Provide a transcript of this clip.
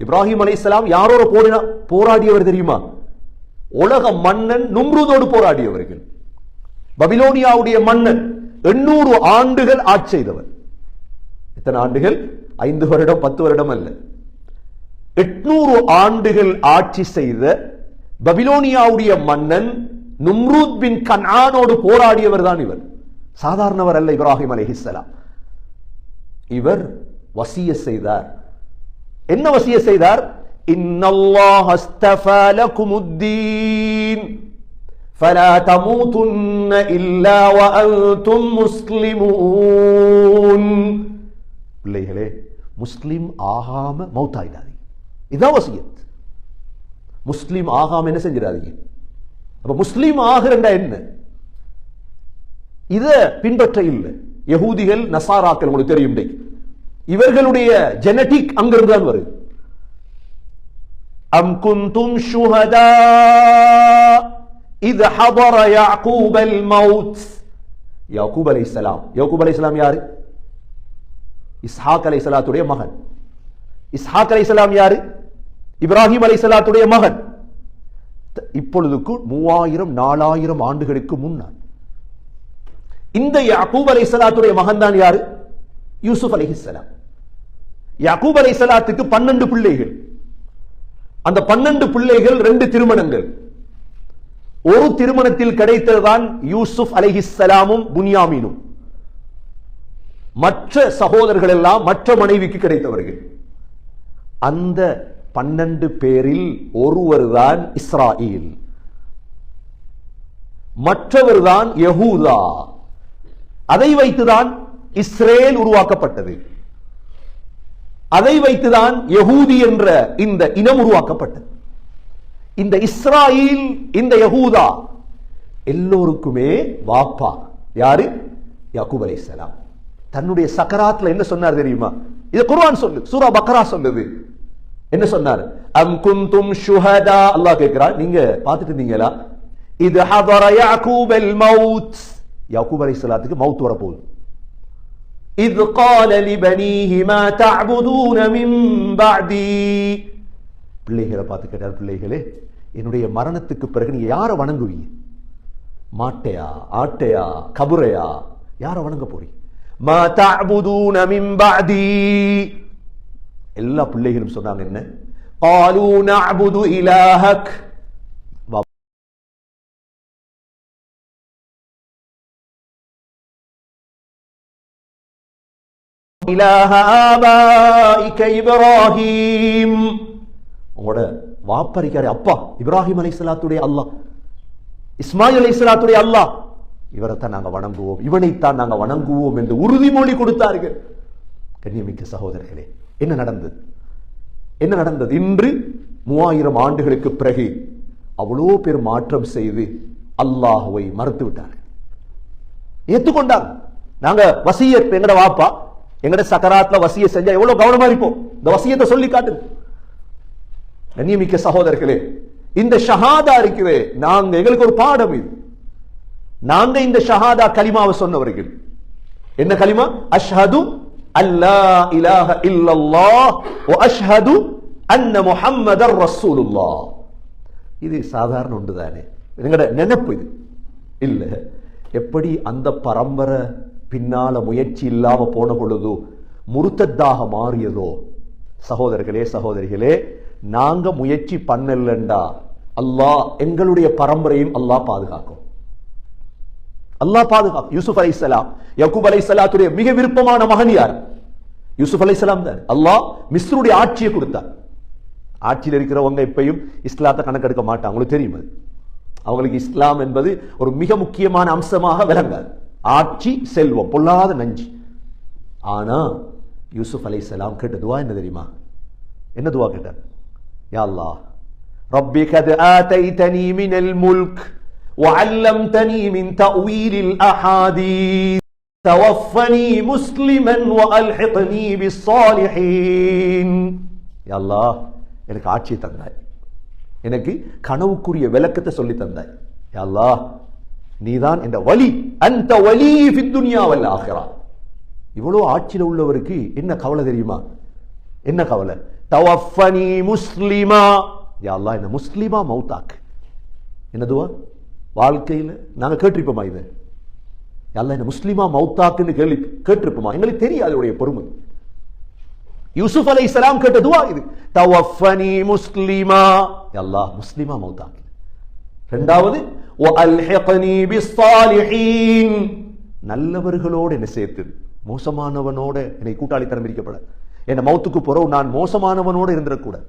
இப்ராஹிம் அலைஹிஸ்ஸலாம் யாரோட போராடியவர் தெரியுமா? உலக மன்னன் நும்ரூதோடு போராடியவர்கள். பபிலோனியாவுடைய மன்னன் 800 ஆண்டுகள் ஆட்சி செய்தவர். எத்தனை ஆண்டுகள்? 5 வருடம் 10 வருடம் அல்ல, 800 ஆண்டுகள் ஆட்சி செய்த பபிலோனியாவுடைய மன்னன் நும்ரூத் பின் கன்ஆனோடு போராடியவர் தான் இவர். சாதாரணவர் அல்ல இப்ராஹிம் அலைஹிஸ்ஸலாம். இவர் வசியத் செய்தார். என்ன வசியத் செய்தார்? இன்னல்லாஹ அஸ்தஃபா லகுமுத்தீன் ஃபலா தமூதுன்ன இல்லா வஅன்தும் முஸ்லிமூன். பிள்ளைகளே, முஸ்லிம் ஆகாம மௌத்தாயிடாதீங்க. இதான் வசியத். முஸ்லிம் ஆகாம என்ன செஞ்சிடாதீங்க. அப்ப முஸ்லிம் ஆகிறண்டா என்ன? இத பின்பற்ற இல்லை யகூதிகள் நசாராக்கள். உங்களுக்கு தெரியும், இவர்களுடைய ஜெனடிக் அங்கிருந்து தான் வருது. அம் குந்தும் ஷுஹதா இத் ஹதர யாக்கூப் அல் மௌத். யாக்கூப் அலைஹிஸ்ஸலாம். யாக்கூப் அலைஹிஸ்ஸலாம் யாரு? இஸ்ஹாக் அலைஹிஸ்ஸலாத்துடைய மகன். இஸ்ஹாக் அலைஹிஸ்ஸலாம் யாரு? இப்ராஹிம் அலைஹிஸ்ஸலாத்துடைய மகன். இப்பொழுதுக்கு 3000-4000 ஆண்டுகளுக்கு முன்னால் இந்த யாக்கூப் அலைஹிஸ்ஸலாத்துடைய மகன் தான் யாரு? யூசுப் அலைஹிஸ்ஸலாம். யாக்கூப் அலைஹிஸ்ஸலாத்துக்கு 12 பிள்ளைகள். அந்த 12 பிள்ளைகள் 2 திருமணங்கள். ஒரு திருமணத்தில் கிடைத்ததுதான் யூசுப் அலைஹிஸ்ஸலாமும் புன்யாமீனும். மற்ற சகோதரர்கள் எல்லாம் மற்ற மனைவிக்கு கிடைத்தவர்கள். அந்த 12 பேரில் ஒருவர் தான் இஸ்ராயீல், மற்றவர் தான் யஹூதா. அதை வைத்துதான் இஸ்ரேல் உருவாக்கப்பட்டது. அதை வைத்துதான் யஹூதி என்ற இந்த இனம் உருவாக்கப்பட்டது. இந்த இஸ்ராயீல், இந்த யஹூதா எல்லோருக்குமே வாப்பா யாரு? யாக்கூப் அலைஹிஸ்ஸலாம். தன்னுடைய சக்கராத்ல என்ன சொன்னார் தெரியுமா? இது குர்ஆன் சொல்லு, சூரா பக்ரா சொல்லுது. என்ன சொன்னார்? அம் குந்தும் ஷுஹதா. அல்லாஹ் கேட்கிறார், நீங்க பார்த்துட்டு இருந்தீங்களா? இது ஹதர யாக்கூப் அல் மௌத். யாக்கூப் அலைஹிஸ்ஸலாத்துக்கு மௌத் வரப்போகுது. இத் கால லிபனீஹி மா தஅபுதூன மின் பஅதி. பிள்ளைகளை பார்த்து கேட்டார், பிள்ளைகளே, என்னுடைய மரணத்துக்கு பிறகு நீங்க யாரை வணங்குவீங்க? மாட்டையா, ஆட்டையா, கபுரையா? யாரை வணங்க போறீங்க? மா தஅபுதூன மின் பஅதி. எல்லா பிள்ளைகளும் சொன்னாங்க என்ன? قالوا نعبد إلهك إله آبائك إبراهيم. உங்களோட வாப்பரிக்காரே அப்பா இப்ராஹிம் அலைஹிஸ்ஸலாத்துடைய அல்லாஹ், இஸ்மாயில் அலைஹிஸ்ஸலாத்துடைய அல்லாஹ், இவரைத்தான் நாங்க வணங்குவோம், இவனைத்தான் நாங்க வணங்குவோம் என்று உறுதிமொழி கொடுத்தார்கள். கண்ணியமிக்க சகோதரர்களே, என்ன நடந்தது? என்ன நடந்தது? இன்று 3000 ஆண்டுகளுக்கு பிறகு அவ்வளோ பேர் மாற்றம் செய்து அல்லாஹ்வை மறுத்து விட்டார்கள், ஏற்றுக்கொண்டாங்க. நாங்க வசியத், எங்கட வாப்பா எங்கட சக்கராத்ல வசியத் செஞ்சா எவ்வளவு கவனமா இருப்போம். இந்த வசியத்தை சொல்லி காட்டுங்க. கண்ணியமிக்க சகோதரர்களே, இந்த ஷஹாதா இருக்கிறே, நாங்க எங்களுக்கு ஒரு பாடம் இது. நாங்க இந்த ஷஹாதா கலிமாவை சொன்னவர்கள். என்ன கலிமா? அஷ்ஹது அல்லா இலாஹ இல்லல்லாஹ் வ அஷ்ஹது அன்ன முஹம்மதர் ரசூலுல்லாஹ். இது சாதாரண ஒன்று தானே? எங்கட நினைப்பு இது இல்ல. எப்படி அந்த பரம்பரை பின்னால முயற்சி இல்லாம போன பொழுது முர்த்தத்தாக மாறியதோ, சகோதரர்களே சகோதரிகளே, நாங்க முயற்சி பண்ணலண்டா அல்லாஹ் எங்களுடைய பரம்பரையும் அல்லாஹ் பாதுகாக்கும். அல்லாஹ் பாதுகாக்கும். யூசுப் அலைஹிஸ்ஸலாம், யாக்கூப் அலைஹிஸ்ஸலாத்துடைய மிக விருப்பமான மகன் யார்? யூசுப் அலைஹிஸ்ஸலாம் தான். அல்லாஹ் மிஸ்ருடைய ஆட்சியை கொடுத்தார். ஆட்சியில் இருக்கிறவங்க இப்பயும் இஸ்லாத்தை கணக்கெடுக்க மாட்டாங்க, உங்களுக்கு தெரியும். அவங்களுக்கு இஸ்லாம் என்பது ஒரு மிக முக்கியமான அம்சமாக விளங்காது. ஆட்சி, செல்வம், பொல்லாத நஞ்சு. ஆனா யூசுப் அலைஹிஸ்ஸலாம் கேட்ட துவா என்ன தெரியுமா? என்ன துவா கேட்டார்? யா அல்லாஹ், ரப்பி கத் ஆதைதனி மினல் முல்க் وعلمتني من تأويل الأحاديث توفني مسلما وألحقني بالصالحين. யா அல்லாஹ், எனக்கு ஆட்சியை தந்தாய், எனக்கு கனவுக்குரிய விளக்கத்தை சொல்லி தந்தாய். யா அல்லாஹ், நீதான் என்ற வலி, அந்த வலி ஃபித் துன்யா வல் ஆখিরা. இவ்வளவு ஆட்சியில் உள்ளவருக்கு என்ன கவலை தெரியுமா? என்ன கவலை? தவஃபனி முஸ்லிமா, யா அல்லாஹ் என்ன முஸ்லிமா மௌத்தாக்கு. என்ன துவா? வாழ்க்கையில் நாங்க கேட்டிருப்போமா இது? யா அல்லாஹ் என்ன முஸ்லிமா மௌத்தாக்குன்னு கேட்டிருப்போமா? எங்களுக்கு தெரியாது அதனுடைய பொறுமை. யூசுப் அலைஹிஸ்ஸலாம் கேட்ட துவா இது, தவஃபனி முஸ்லிமா, யா அல்லாஹ் முஸ்லிமா மௌத்தாக்கு. இரண்டாவது வஅல்ஹிக்னி பிஸ்ஸாலிஹீன், நல்லவர்களோடு என்ன சேர்த்து, மோசமானவனோட என்னை கூட்டாளித்தனம் இருக்கப்பட, என்ன மௌத்துக்கு பிறகு நான் மோசமானவனோடு இருந்திடக்கூடாது.